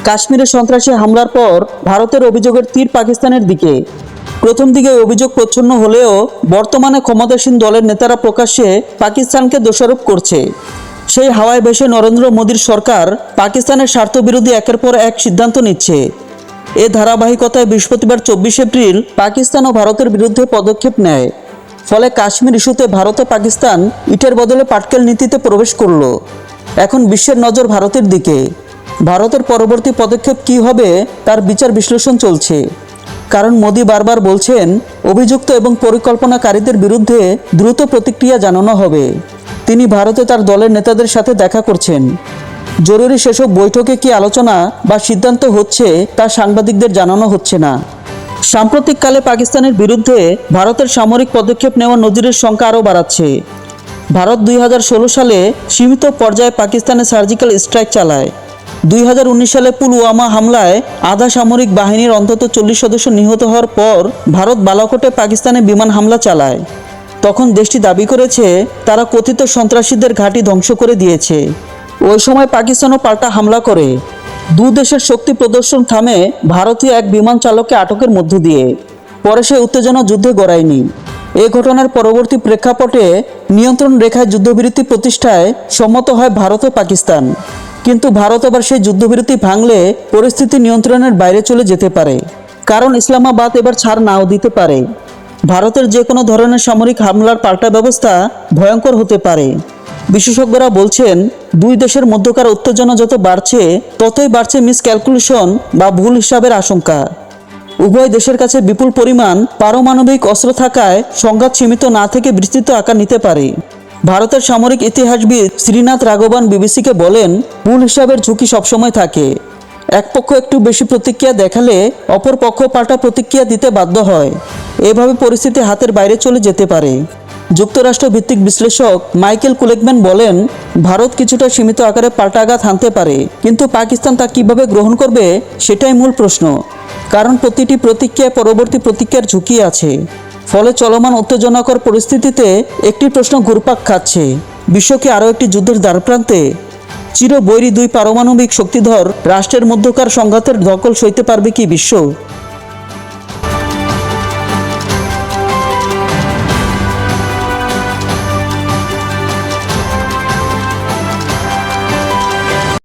কাশ্মীরে সন্ত্রাসী হামলার পর ভারতের অভিযোগের তীর পাকিস্তানের দিকে। প্রথম দিকে অভিযোগ প্রচ্ছন্ন হলেও বর্তমানে ক্ষমতাসীন দলের নেতারা প্রকাশ্যে পাকিস্তানকে দোষারোপ করছে। সেই হাওয়ায় ভেসে নরেন্দ্র মোদীর সরকার পাকিস্তানের স্বার্থবিরোধী একের পর এক সিদ্ধান্ত নিচ্ছে। এ ধারাবাহিকতায় বৃহস্পতিবার 24 এপ্রিল পাকিস্তান ও ভারতের বিরুদ্ধে পদক্ষেপ নেয়। ফলে কাশ্মীর ইস্যুতে ভারত ও পাকিস্তান ইটের বদলে পাটকেল নীতিতে প্রবেশ করল। এখন বিশ্বের নজর ভারতের দিকে। ভারতের পরবর্তী পদক্ষেপ কী হবে তার বিচার বিশ্লেষণ চলছে। কারণ মোদি বারবার বলছেন, অভিযুক্ত এবং পরিকল্পনাকারীদের বিরুদ্ধে দ্রুত প্রতিক্রিয়া জানানো হবে। তিনি ভারতে তার দলের নেতাদের সাথে দেখা করছেন। জরুরি সেসব বৈঠকে কী আলোচনা বা সিদ্ধান্ত হচ্ছে তা সাংবাদিকদের জানানো হচ্ছে না। সাম্প্রতিককালে পাকিস্তানের বিরুদ্ধে ভারতের সামরিক পদক্ষেপ নেওয়া নজিরের সংখ্যা আরও বাড়াচ্ছে। ভারত 2016 সালে সীমিত পর্যায়ে পাকিস্তানে সার্জিক্যাল স্ট্রাইক চালায়। 2019 সালে পুলওয়ামা হামলায় আধা সামরিক বাহিনীর অন্তত 40 সদস্য নিহত হওয়ার পর ভারত বালাকোটে পাকিস্তানে বিমান হামলা চালায়। তখন দেশটি দাবি করেছে তারা কথিত সন্ত্রাসীদের ঘাঁটি ধ্বংস করে দিয়েছে। ওই সময় পাকিস্তানও পাল্টা হামলা করে। দু দেশের শক্তি প্রদর্শন থামে ভারতীয় এক বিমান চালককে আটকের মধ্য দিয়ে। পরে সে উত্তেজনা যুদ্ধে গড়ায়নি। এ ঘটনার পরবর্তী প্রেক্ষাপটে নিয়ন্ত্রণ রেখায় যুদ্ধবিরতি প্রতিষ্ঠায় সম্মত হয় ভারত ও পাকিস্তান। কিন্তু ভারত আবার সেই যুদ্ধবিরতি ভাঙলে পরিস্থিতি নিয়ন্ত্রণের বাইরে চলে যেতে পারে। কারণ ইসলামাবাদ এবার ছাড় নাও দিতে পারে। ভারতের যে কোনো ধরনের সামরিক হামলার পাল্টা ব্যবস্থা ভয়ঙ্কর হতে পারে। বিশেষজ্ঞরা বলছেন, দুই দেশের মধ্যকার উত্তেজনা যত বাড়ছে ততই বাড়ছে মিসক্যালকুলেশন বা ভুল হিসাবের আশঙ্কা। উভয় দেশের কাছে বিপুল পরিমাণ পারমাণবিক অস্ত্র থাকায় সংঘাত সীমিত না থেকে বিস্তৃত আকার নিতে পারে। ভারতের সামরিক ইতিহাসবিদ শ্রীনাথ রাঘবান বিবিসিকে বলেন, ভুল হিসাবের ঝুঁকি সবসময় থাকে। এক পক্ষ একটু বেশি প্রতিক্রিয়া দেখালে অপর পক্ষ পাল্টা প্রতিক্রিয়া দিতে বাধ্য হয়। এভাবে পরিস্থিতি হাতের বাইরে চলে যেতে পারে। যুক্তরাষ্ট্র ভিত্তিক বিশ্লেষক মাইকেল কুলেকম্যান বলেন, ভারত কিছুটা সীমিত আকারে পাল্টাঘাত হানতে পারে, কিন্তু পাকিস্তান তা কীভাবে গ্রহণ করবে সেটাই মূল প্রশ্ন। কারণ প্রতিটি প্রতিক্রিয়ায় পরবর্তী প্রতিক্রিয়ার ঝুঁকি আছে। ফলে চলমান উত্তেজনাকর পরিস্থিতিতে একটি প্রশ্ন ঘুরপাক খাচ্ছে, বিশ্ব কি আরও একটি যুদ্ধের দ্বারপ্রান্তে? চিরবৈরী দুই পারমাণবিক শক্তিধর রাষ্ট্রের মধ্যকার সংঘাতের ধকল সইতে পারবে কি বিশ্ব?